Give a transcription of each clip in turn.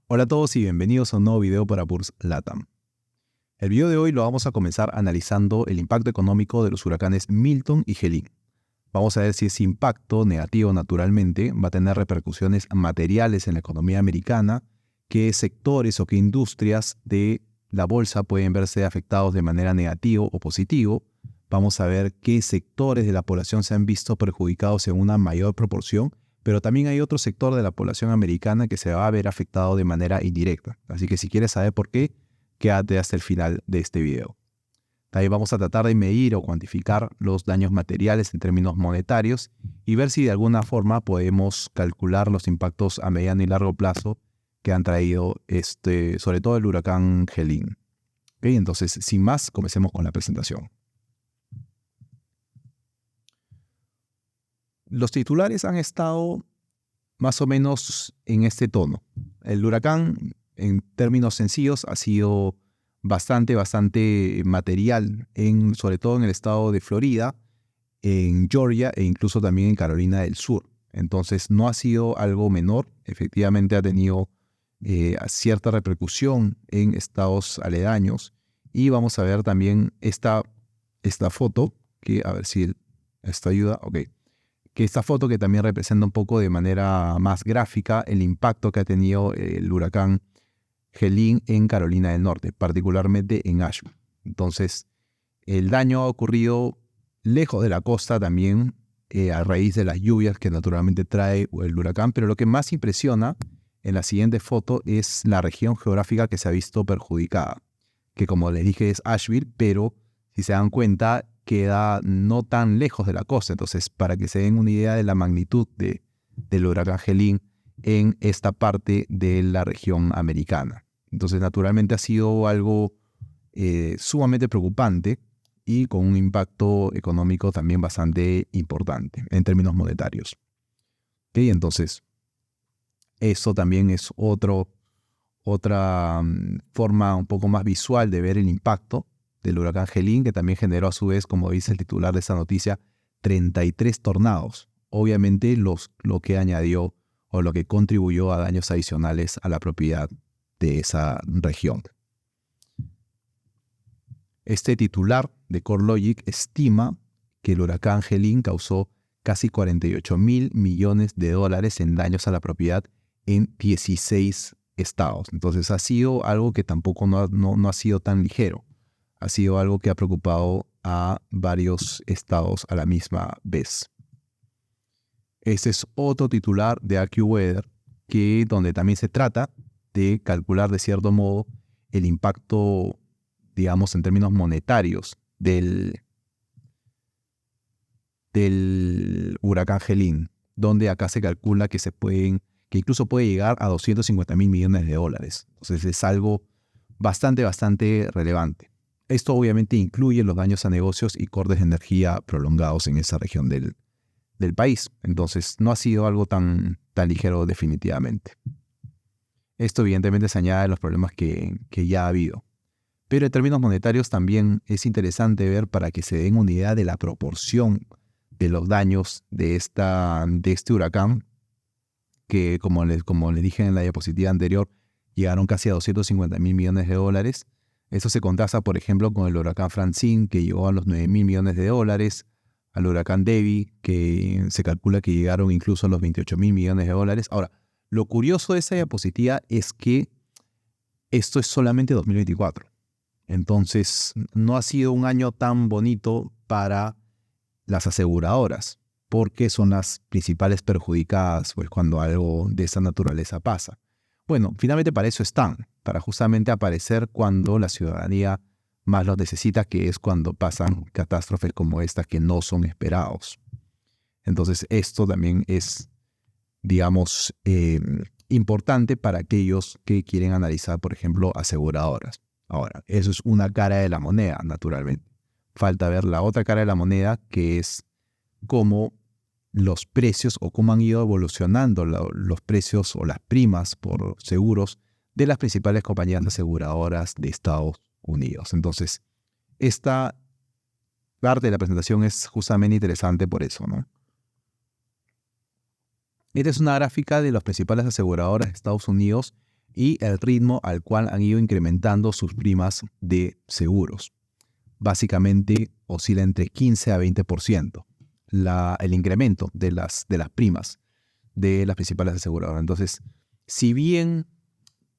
Hola a todos y bienvenidos a un nuevo video para Purs LATAM. El video de hoy lo vamos a comenzar analizando el impacto económico de los huracanes Milton y Helene. Vamos a ver si ese impacto negativo naturalmente va a tener repercusiones materiales en la economía americana, qué sectores o qué industrias de la bolsa pueden verse afectados de manera negativa o positivo. Vamos a ver qué sectores de la población se han visto perjudicados en una mayor proporción, pero también hay otro sector de la población americana que se va a ver afectado de manera indirecta. Así que si quieres saber por qué, quédate hasta el final de este video. Ahí vamos a tratar de medir o cuantificar los daños materiales en términos monetarios y ver si de alguna forma podemos calcular los impactos a mediano y largo plazo que han traído sobre todo el huracán Helene. ¿Okay? Entonces, sin más, comencemos con la presentación. Los titulares han estado más o menos en este tono. El huracán, en términos sencillos, ha sido bastante material, sobre todo en el estado de Florida, en Georgia e incluso también en Carolina del Sur. Entonces no ha sido algo menor, efectivamente ha tenido cierta repercusión en estados aledaños. Y vamos a ver también esta foto, que a ver si esto ayuda, ok. Que esta foto que también representa un poco de manera más gráfica el impacto que ha tenido el huracán Helene en Carolina del Norte, particularmente en Asheville. Entonces, el daño ha ocurrido lejos de la costa también, a raíz de las lluvias que naturalmente trae el huracán, pero lo que más impresiona en la siguiente foto es la región geográfica que se ha visto perjudicada, que como les dije es Asheville, pero si se dan cuenta queda no tan lejos de la costa. Entonces, para que se den una idea de la magnitud del huracán Helene en esta parte de la región americana. Entonces, naturalmente ha sido algo sumamente preocupante y con un impacto económico también bastante importante en términos monetarios. ¿Okay? Entonces, eso también es otra forma un poco más visual de ver el impacto del huracán Helene, que también generó a su vez, como dice el titular de esta noticia, 33 tornados. Obviamente lo que añadió o lo que contribuyó a daños adicionales a la propiedad de esa región. Este titular de CoreLogic estima que el huracán Helene causó casi 48.000 millones de dólares en daños a la propiedad en 16 estados. Entonces ha sido algo que tampoco no ha sido tan ligero. Ha sido algo que ha preocupado a varios estados a la misma vez. Este es otro titular de AccuWeather, donde también se trata de calcular de cierto modo el impacto, digamos, en términos monetarios del huracán Helene, donde acá se calcula que incluso puede llegar a 250.000 millones de dólares. Entonces es algo bastante relevante. Esto obviamente incluye los daños a negocios y cortes de energía prolongados en esa región del país. Entonces no ha sido algo tan ligero definitivamente. Esto evidentemente se añade a los problemas que ya ha habido. Pero en términos monetarios también es interesante ver, para que se den una idea de la proporción de los daños de este huracán, que como les dije en la diapositiva anterior, llegaron casi a 250.000 millones de dólares. Eso se contrasta, por ejemplo, con el huracán Francine, que llegó a los 9.000 millones de dólares, al huracán Debby, que se calcula que llegaron incluso a los 28.000 millones de dólares. Ahora, lo curioso de esa diapositiva es que esto es solamente 2024. Entonces, no ha sido un año tan bonito para las aseguradoras, porque son las principales perjudicadas pues, cuando algo de esa naturaleza pasa. Bueno, finalmente para eso están, para justamente aparecer cuando la ciudadanía más los necesita, que es cuando pasan catástrofes como esta que no son esperados. Entonces esto también es, digamos, importante para aquellos que quieren analizar, por ejemplo, aseguradoras. Ahora, eso es una cara de la moneda, naturalmente. Falta ver la otra cara de la moneda, que es cómo los precios o cómo han ido evolucionando los precios o las primas por seguros de las principales compañías aseguradoras de Estados Unidos. Entonces, esta parte de la presentación es justamente interesante por eso, ¿no? Esta es una gráfica de las principales aseguradoras de Estados Unidos y el ritmo al cual han ido incrementando sus primas de seguros. Básicamente oscila entre 15 a 20% el incremento de las primas de las principales aseguradoras. Entonces, si bien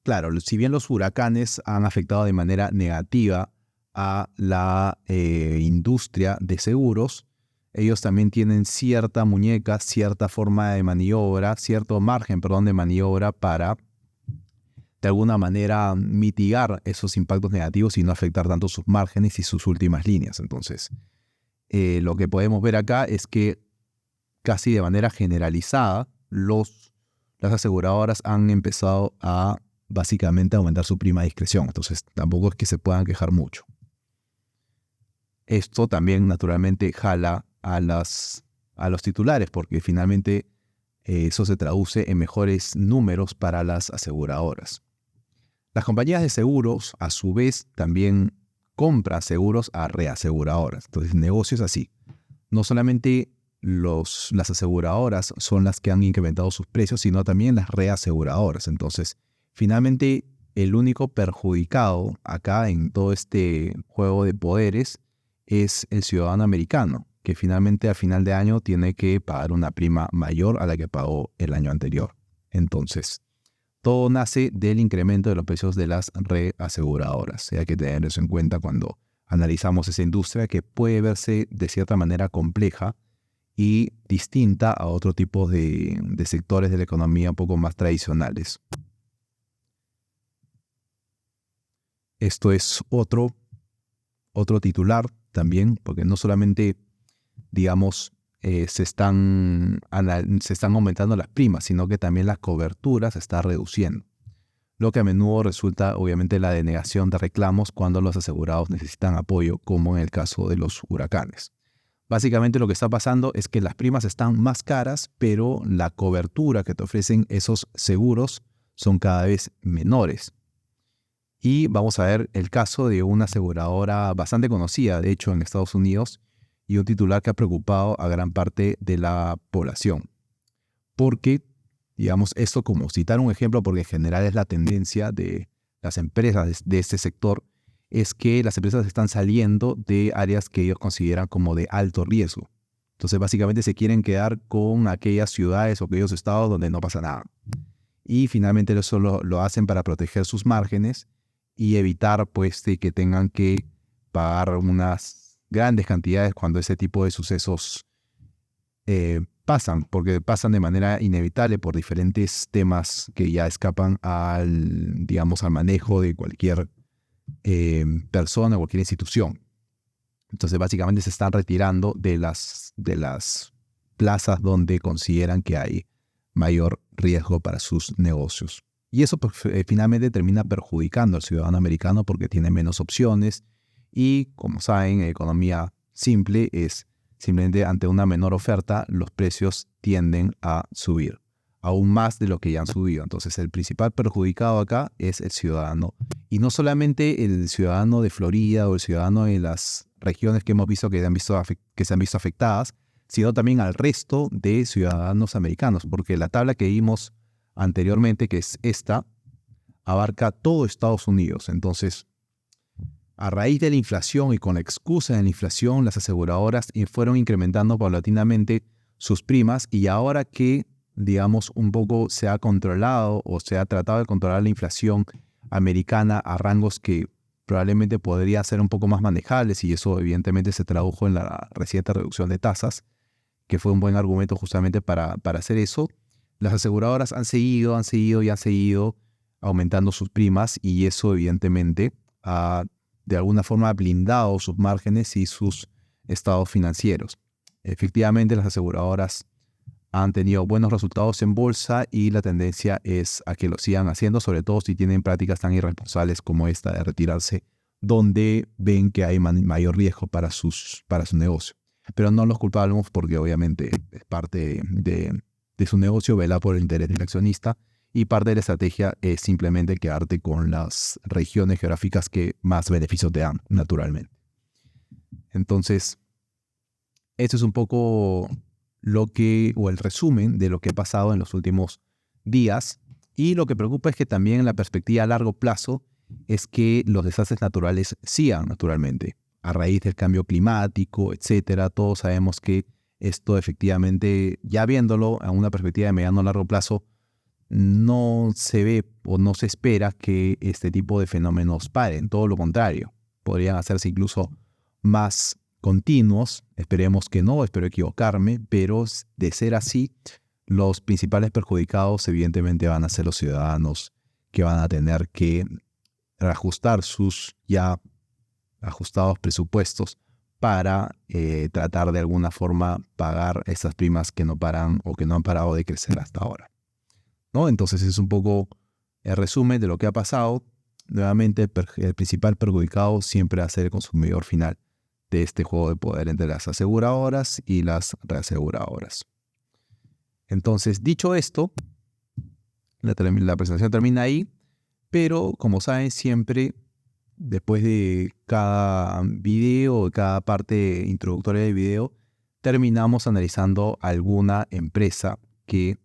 los huracanes han afectado de manera negativa a la industria de seguros, ellos también tienen cierta muñeca, cierta forma de maniobra, cierto margen, de maniobra para de alguna manera mitigar esos impactos negativos y no afectar tanto sus márgenes y sus últimas líneas. Entonces, lo que podemos ver acá es que casi de manera generalizada las aseguradoras han empezado a básicamente aumentar su prima de discreción. Entonces, tampoco es que se puedan quejar mucho. Esto también naturalmente jala a los titulares, porque finalmente eso se traduce en mejores números para las aseguradoras. Las compañías de seguros, a su vez, también compran seguros a reaseguradoras. Entonces, el negocio es así. No solamente las aseguradoras son las que han incrementado sus precios, sino también las reaseguradoras. Entonces, finalmente, el único perjudicado acá en todo este juego de poderes es el ciudadano americano, que finalmente a final de año tiene que pagar una prima mayor a la que pagó el año anterior. Entonces, todo nace del incremento de los precios de las reaseguradoras. Hay que tener eso en cuenta cuando analizamos esa industria que puede verse de cierta manera compleja y distinta a otro tipo de sectores de la economía un poco más tradicionales. Esto es otro titular también, porque no solamente, digamos, se están aumentando las primas, sino que también la cobertura se está reduciendo, lo que a menudo resulta obviamente la denegación de reclamos cuando los asegurados necesitan apoyo, como en el caso de los huracanes. Básicamente lo que está pasando es que las primas están más caras, pero la cobertura que te ofrecen esos seguros son cada vez menores. Y vamos a ver el caso de una aseguradora bastante conocida, de hecho, en Estados Unidos, y un titular que ha preocupado a gran parte de la población. Porque, digamos, esto como citar un ejemplo, porque en general es la tendencia de las empresas de este sector, es que las empresas están saliendo de áreas que ellos consideran como de alto riesgo. Entonces, básicamente se quieren quedar con aquellas ciudades o aquellos estados donde no pasa nada. Y finalmente eso lo hacen para proteger sus márgenes y evitar pues de que tengan que pagar unas grandes cantidades cuando ese tipo de sucesos pasan, porque pasan de manera inevitable por diferentes temas que ya escapan al manejo de cualquier persona o cualquier institución. Entonces básicamente se están retirando de las plazas donde consideran que hay mayor riesgo para sus negocios. Y eso pues, finalmente termina perjudicando al ciudadano americano porque tiene menos opciones y, como saben, economía simple es simplemente ante una menor oferta los precios tienden a subir, aún más de lo que ya han subido. Entonces el principal perjudicado acá es el ciudadano. Y no solamente el ciudadano de Florida o el ciudadano de las regiones que hemos visto que se han visto afectadas, sino también al resto de ciudadanos americanos, porque la tabla que vimos anteriormente, que es esta, abarca todo Estados Unidos. Entonces, a raíz de la inflación y con la excusa de la inflación, las aseguradoras fueron incrementando paulatinamente sus primas y ahora que, digamos, un poco se ha controlado o se ha tratado de controlar la inflación americana a rangos que probablemente podrían ser un poco más manejables y eso evidentemente se tradujo en la reciente reducción de tasas, que fue un buen argumento justamente para hacer eso. Las aseguradoras han seguido aumentando sus primas y eso evidentemente ha de alguna forma blindado sus márgenes y sus estados financieros. Efectivamente, las aseguradoras han tenido buenos resultados en bolsa y la tendencia es a que lo sigan haciendo, sobre todo si tienen prácticas tan irresponsables como esta de retirarse, donde ven que hay mayor riesgo para su negocio. Pero no los culpamos porque obviamente es parte de su negocio velar por el interés del accionista y parte de la estrategia es simplemente quedarte con las regiones geográficas que más beneficios te dan, naturalmente. Entonces, esto es un poco el resumen de lo que ha pasado en los últimos días Y lo que preocupa es que también en la perspectiva a largo plazo es que los desastres naturales sigan naturalmente. A raíz del cambio climático, etcétera, todos sabemos que esto efectivamente, ya viéndolo a una perspectiva de mediano a largo plazo, no se ve o no se espera que este tipo de fenómenos paren. Todo lo contrario, podrían hacerse incluso más continuos. Esperemos que no, espero equivocarme, pero de ser así, los principales perjudicados evidentemente van a ser los ciudadanos, que van a tener que reajustar sus ya ajustados presupuestos para tratar de alguna forma pagar esas primas que no paran o que no han parado de crecer hasta ahora, ¿no? Entonces es un poco el resumen de lo que ha pasado. Nuevamente, el principal perjudicado siempre va a ser el consumidor final de este juego de poder entre las aseguradoras y las reaseguradoras. Entonces, dicho esto, la presentación termina ahí, pero como saben, siempre después de cada video, de cada parte introductoria del video, terminamos analizando alguna empresa que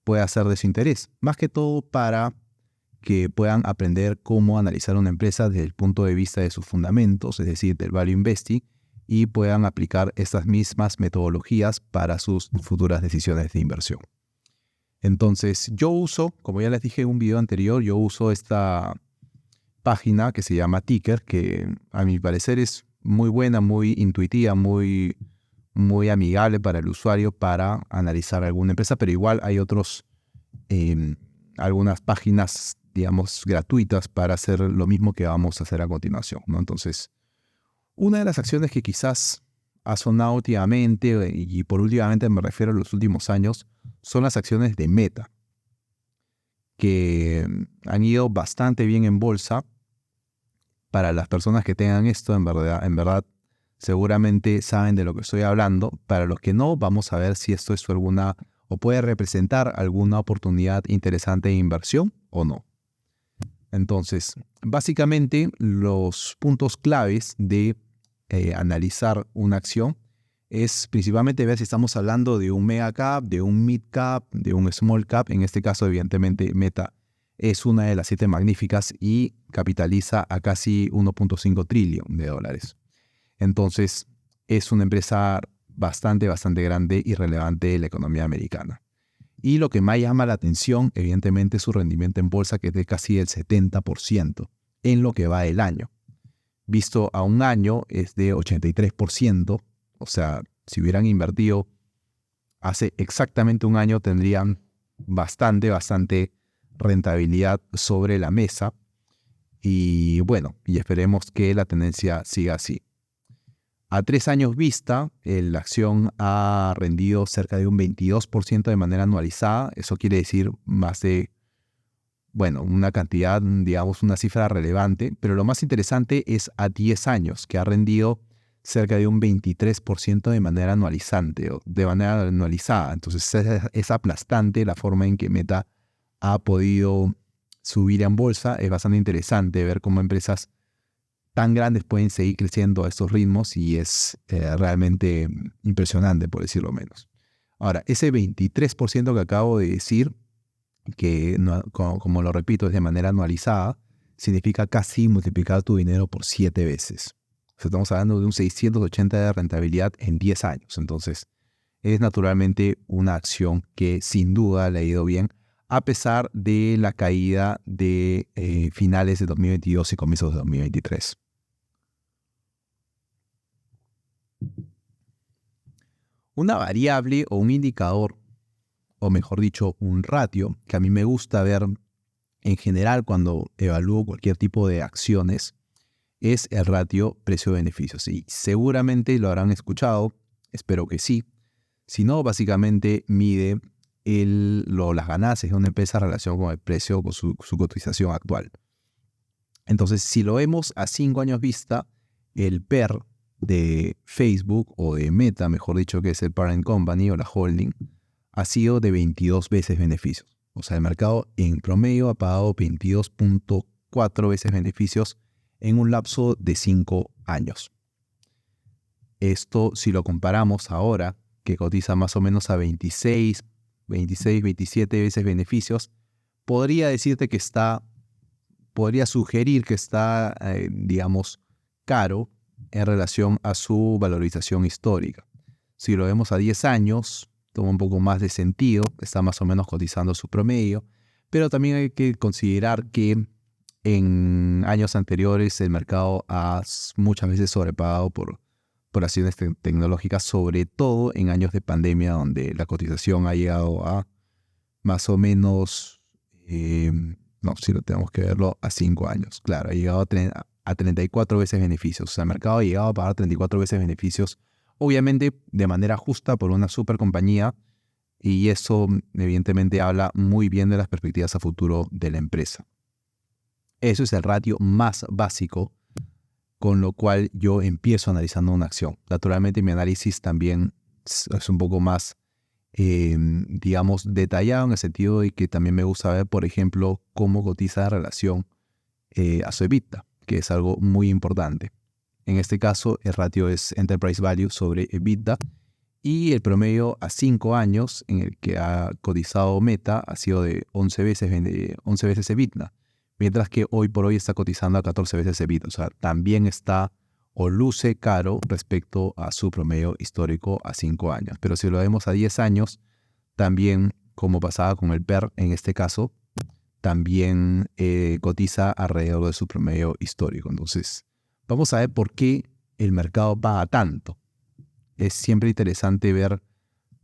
pueda ser de su interés. Más que todo para que puedan aprender cómo analizar una empresa desde el punto de vista de sus fundamentos, es decir, del value investing, y puedan aplicar estas mismas metodologías para sus futuras decisiones de inversión. Entonces, yo uso, como ya les dije en un video anterior, yo uso esta página que se llama Ticker, que a mi parecer es muy buena, muy intuitiva, muy amigable para el usuario para analizar alguna empresa, pero igual hay algunas páginas, digamos, gratuitas para hacer lo mismo que vamos a hacer a continuación, ¿no? Entonces, una de las acciones que quizás ha sonado últimamente, y por últimamente me refiero a los últimos años, son las acciones de Meta, que han ido bastante bien en bolsa. Para las personas que tengan esto, en verdad, seguramente saben de lo que estoy hablando. Para los que no, vamos a ver si esto es alguna o puede representar alguna oportunidad interesante de inversión o no. Entonces, básicamente, los puntos claves de analizar una acción es principalmente ver si estamos hablando de un mega cap, de un mid cap, de un small cap. En este caso, evidentemente, Meta es una de las 7 magníficas y capitaliza a casi 1.5 trillón de dólares. Entonces, es una empresa bastante grande y relevante de la economía americana. Y lo que más llama la atención, evidentemente, es su rendimiento en bolsa, que es de casi el 70% en lo que va del año. Visto a un año, es de 83%. O sea, si hubieran invertido hace exactamente un año, tendrían bastante rentabilidad sobre la mesa. Y bueno, y esperemos que la tendencia siga así. A 3 años vista, la acción ha rendido cerca de un 22% de manera anualizada. Eso quiere decir más de, una cantidad, digamos, una cifra relevante. Pero lo más interesante es a 10 años, que ha rendido cerca de un 23% de manera anualizada. Entonces es aplastante la forma en que Meta ha podido subir en bolsa. Es bastante interesante ver cómo empresas tan grandes pueden seguir creciendo a estos ritmos y es realmente impresionante, por decirlo menos. Ahora, ese 23% que acabo de decir, que como lo repito, es de manera anualizada, significa casi multiplicar tu dinero por 7 veces. O sea, estamos hablando de un 680 de rentabilidad en 10 años. Entonces, es naturalmente una acción que sin duda le ha ido bien, a pesar de la caída de finales de 2022 y comienzos de 2023. Una variable o un indicador, o mejor dicho, un ratio, que a mí me gusta ver en general cuando evalúo cualquier tipo de acciones, es el ratio precio-beneficios. Y seguramente lo habrán escuchado, espero que sí. Si no, básicamente mide las ganancias de una empresa en relación con el precio, con su cotización actual. Entonces, si lo vemos a 5 años vista, el PER de Facebook o de Meta, mejor dicho, que es el parent company o la holding, ha sido de 22 veces beneficios. O sea, el mercado en promedio ha pagado 22.4 veces beneficios en un lapso de 5 años. Esto, si lo comparamos ahora, que cotiza más o menos a 26, 27 veces beneficios, podría decirte que podría sugerir que está, digamos, caro en relación a su valorización histórica. Si lo vemos a 10 años, toma un poco más de sentido, está más o menos cotizando su promedio, pero también hay que considerar que en años anteriores el mercado ha muchas veces sobrepagado por acciones tecnológicas, sobre todo en años de pandemia, donde la cotización ha llegado a más o menos, no, si lo tenemos que verlo a 5 años, claro, ha llegado a 34 veces beneficios. O sea, el mercado ha llegado a pagar 34 veces beneficios, obviamente de manera justa por una super compañía, y eso evidentemente habla muy bien de las perspectivas a futuro de la empresa. Eso es el ratio más básico con lo cual yo empiezo analizando una acción. Naturalmente mi análisis también es un poco más, digamos, detallado, en el sentido de que también me gusta ver, por ejemplo, cómo cotiza en relación a su EBITDA, que es algo muy importante. En este caso, el ratio es Enterprise Value sobre EBITDA, y el promedio a 5 años en el que ha cotizado Meta ha sido de 11 veces EBITDA, mientras que hoy por hoy está cotizando a 14 veces EBITDA. O sea, también está o luce caro respecto a su promedio histórico a 5 años. Pero si lo vemos a 10 años, también, como pasaba con el PER en este caso, también cotiza alrededor de su promedio histórico. Entonces, vamos a ver por qué el mercado paga tanto. Es siempre interesante ver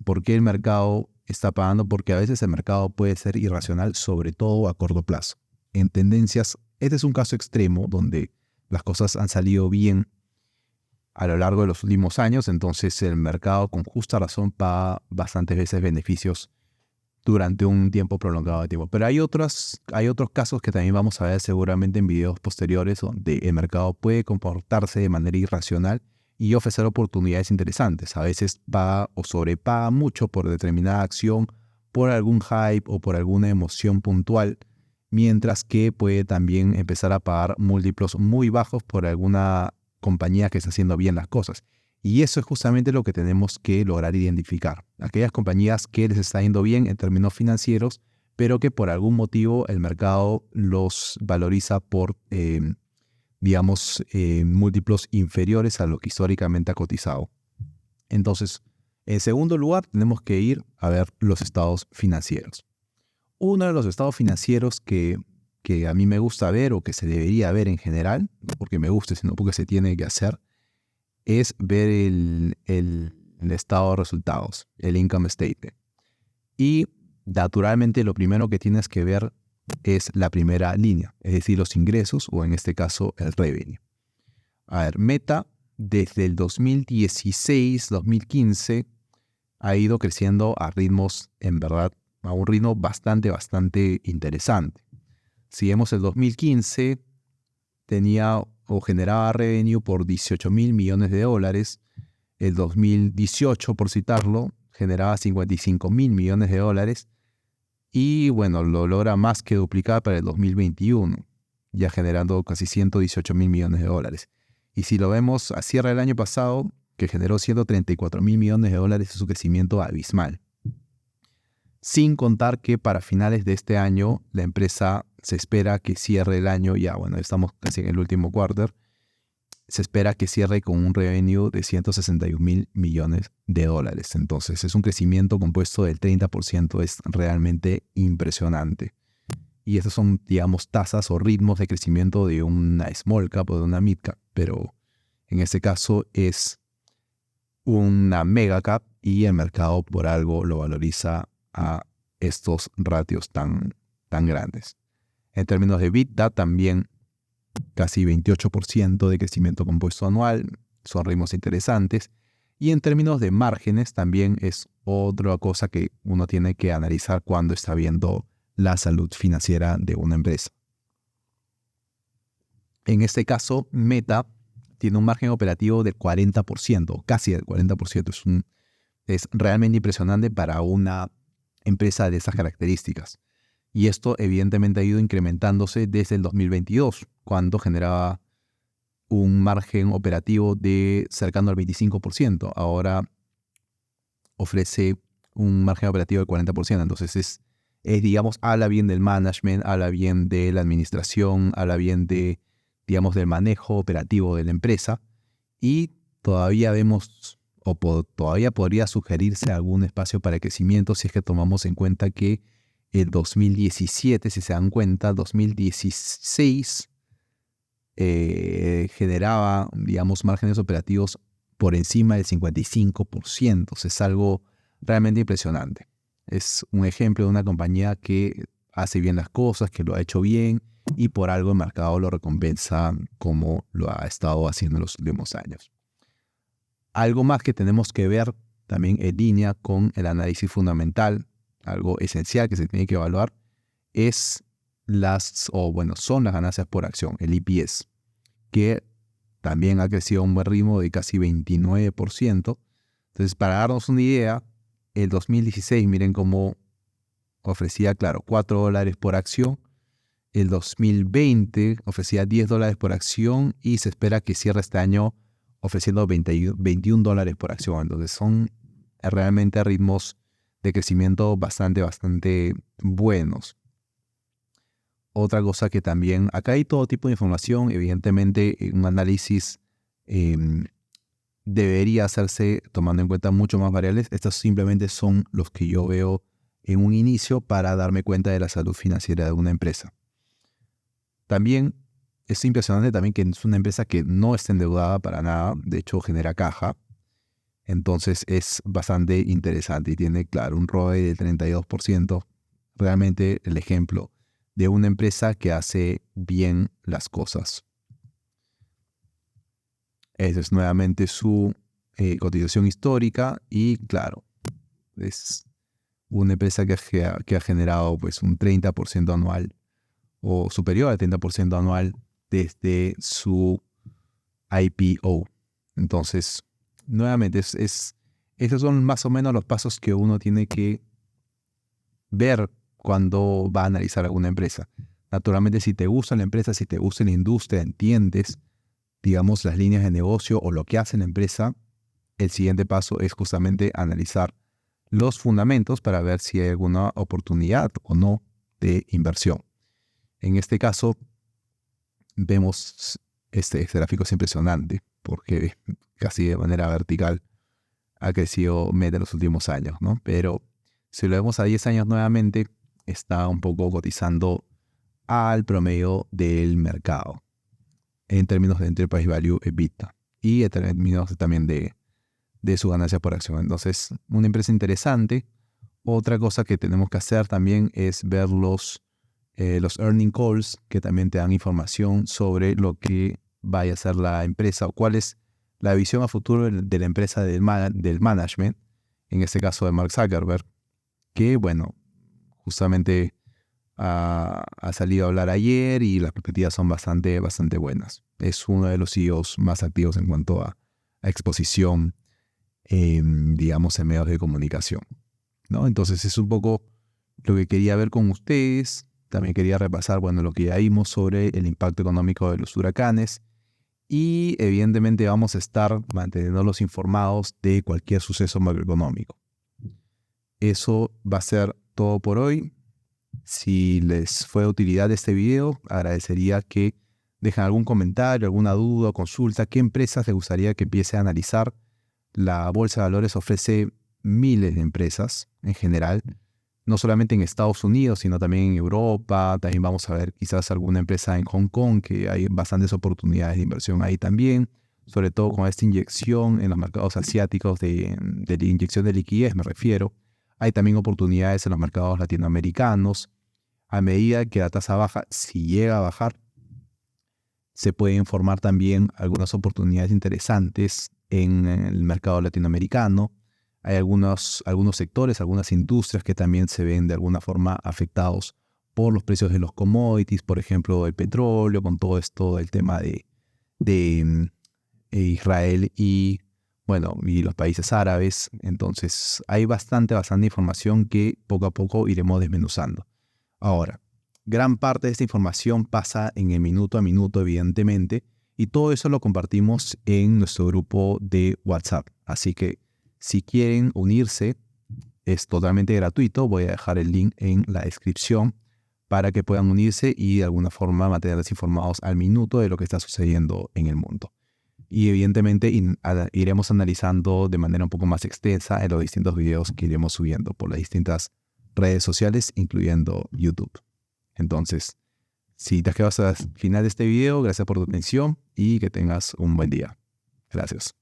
por qué el mercado está pagando, porque a veces el mercado puede ser irracional, sobre todo a corto plazo. En tendencias, este es un caso extremo donde las cosas han salido bien a lo largo de los últimos años, entonces el mercado con justa razón paga bastantes veces beneficios durante un tiempo prolongado de tiempo. Pero hay otros casos que también vamos a ver seguramente en videos posteriores, donde el mercado puede comportarse de manera irracional y ofrecer oportunidades interesantes. A veces paga o sobrepaga mucho por determinada acción, por algún hype o por alguna emoción puntual, mientras que puede también empezar a pagar múltiplos muy bajos por alguna compañía que está haciendo bien las cosas. Y eso es justamente lo que tenemos que lograr identificar. Aquellas compañías que les está yendo bien en términos financieros, pero que por algún motivo el mercado los valoriza por, digamos, múltiplos inferiores a lo que históricamente ha cotizado. Entonces, en segundo lugar, tenemos que ir a ver los estados financieros. Uno de los estados financieros que a mí me gusta ver, o que se debería ver en general, no porque me guste, sino porque se tiene que hacer, es ver el estado de resultados, el income statement. Y naturalmente lo primero que tienes que ver es la primera línea, es decir, los ingresos, o en este caso el revenue. A ver, Meta desde el 2016-2015 ha ido creciendo a ritmos, en verdad, a un ritmo bastante interesante. Si vemos el 2015, tenía o generaba revenue por $18 mil millones. El 2018, por citarlo, generaba $55 mil millones. Y bueno, lo logra más que duplicar para el 2021, ya generando casi $118 mil millones. Y si lo vemos a cierre del año pasado, que generó $134 mil millones, es un crecimiento abismal. Sin contar que para finales de este año, la empresa se espera que cierre el año, ya bueno, estamos casi en el último quarter, se espera que cierre con un revenue de $161 mil millones. Entonces es un crecimiento compuesto del 30%, es realmente impresionante. Y estas son, digamos, tasas o ritmos de crecimiento de una small cap o de una mid cap, pero en este caso es una mega cap, y el mercado por algo lo valoriza a estos ratios tan grandes. En términos de EBITDA también casi 28% de crecimiento compuesto anual, son ritmos interesantes. Y en términos de márgenes también es otra cosa que uno tiene que analizar cuando está viendo la salud financiera de una empresa. En este caso, Meta tiene un margen operativo del 40%, casi del 40%. Es realmente impresionante para una empresa de esas características. Y esto evidentemente ha ido incrementándose desde el 2022, cuando generaba un margen operativo de cercano al 25%. Ahora ofrece un margen operativo del 40%. Entonces es es, digamos, habla bien del management, habla bien de la administración, habla bien de, digamos, del manejo operativo de la empresa, y todavía vemos todavía podría sugerirse algún espacio para crecimiento si es que tomamos en cuenta que el 2017, si se dan cuenta, 2016 generaba, digamos, márgenes operativos por encima del 55%. O sea, es algo realmente impresionante. Es un ejemplo de una compañía que hace bien las cosas, que lo ha hecho bien, y por algo el mercado lo recompensa como lo ha estado haciendo en los últimos años. Algo más que tenemos que ver también en línea con el análisis fundamental, algo esencial que se tiene que evaluar, son las ganancias por acción, el EPS, que también ha crecido a un buen ritmo de casi 29%. Entonces, para darnos una idea, el 2016, miren cómo ofrecía, claro, $4 por acción. El 2020 ofrecía $10 por acción y se espera que cierre este año ofreciendo $21 por acción. Entonces son realmente ritmos de crecimiento bastante buenos. Otra cosa que también, acá hay todo tipo de información, evidentemente un análisis debería hacerse tomando en cuenta mucho más variables. Estos simplemente son los que yo veo en un inicio para darme cuenta de la salud financiera de una empresa. También es impresionante también que es una empresa que no está endeudada para nada, de hecho genera caja, entonces es bastante interesante y tiene, claro, un ROE del 32%, realmente el ejemplo de una empresa que hace bien las cosas. Esa es nuevamente su cotización histórica y, claro, es una empresa que ha generado pues un 30% anual o superior al 30% anual desde su IPO. Entonces, nuevamente, esos son más o menos los pasos que uno tiene que ver cuando va a analizar alguna empresa. Naturalmente, si te gusta la empresa, si te gusta la industria, entiendes, digamos, las líneas de negocio o lo que hace la empresa, el siguiente paso es justamente analizar los fundamentos para ver si hay alguna oportunidad o no de inversión. En este caso, vemos este gráfico es impresionante porque casi de manera vertical ha crecido en los últimos años, ¿no? Pero si lo vemos a 10 años nuevamente, está un poco cotizando al promedio del mercado en términos de Enterprise Value EBITDA y en términos también de su ganancia por acción. Entonces, una empresa interesante. Otra cosa que tenemos que hacer también es ver los earning calls, que también te dan información sobre lo que vaya a hacer la empresa o cuál es la visión a futuro de la empresa del management, en este caso de Mark Zuckerberg, que bueno, justamente ha salido a hablar ayer y las perspectivas son bastante buenas. Es uno de los CEOs más activos en cuanto a exposición, digamos, en medios de comunicación, ¿no? Entonces es un poco lo que quería ver con ustedes. También quería repasar, bueno, lo que ya vimos sobre el impacto económico de los huracanes y evidentemente vamos a estar manteniéndolos informados de cualquier suceso macroeconómico. Eso va a ser todo por hoy. Si les fue de utilidad este video, agradecería que dejen algún comentario, alguna duda o consulta. ¿Qué empresas les gustaría que empiece a analizar? La Bolsa de Valores ofrece miles de empresas en general, no solamente en Estados Unidos, sino también en Europa. También vamos a ver quizás alguna empresa en Hong Kong, que hay bastantes oportunidades de inversión ahí también, sobre todo con esta inyección en los mercados asiáticos de inyección de liquidez, me refiero. Hay también oportunidades en los mercados latinoamericanos. A medida que la tasa baja, si llega a bajar, se pueden formar también algunas oportunidades interesantes en el mercado latinoamericano. Hay algunos sectores, algunas industrias que también se ven de alguna forma afectados por los precios de los commodities, por ejemplo, el petróleo, con todo esto, el tema de Israel y los países árabes. Entonces hay bastante información que poco a poco iremos desmenuzando. Ahora, gran parte de esta información pasa en el minuto a minuto, evidentemente, y todo eso lo compartimos en nuestro grupo de WhatsApp. Así que si quieren unirse, Es totalmente gratuito. Voy a dejar el link en la descripción para que puedan unirse y de alguna forma mantenerles informados al minuto de lo que está sucediendo en el mundo. Y evidentemente iremos analizando de manera un poco más extensa en los distintos videos que iremos subiendo por las distintas redes sociales, incluyendo YouTube. Entonces, si te has quedado hasta el final de este video, gracias por tu atención y que tengas un buen día. Gracias.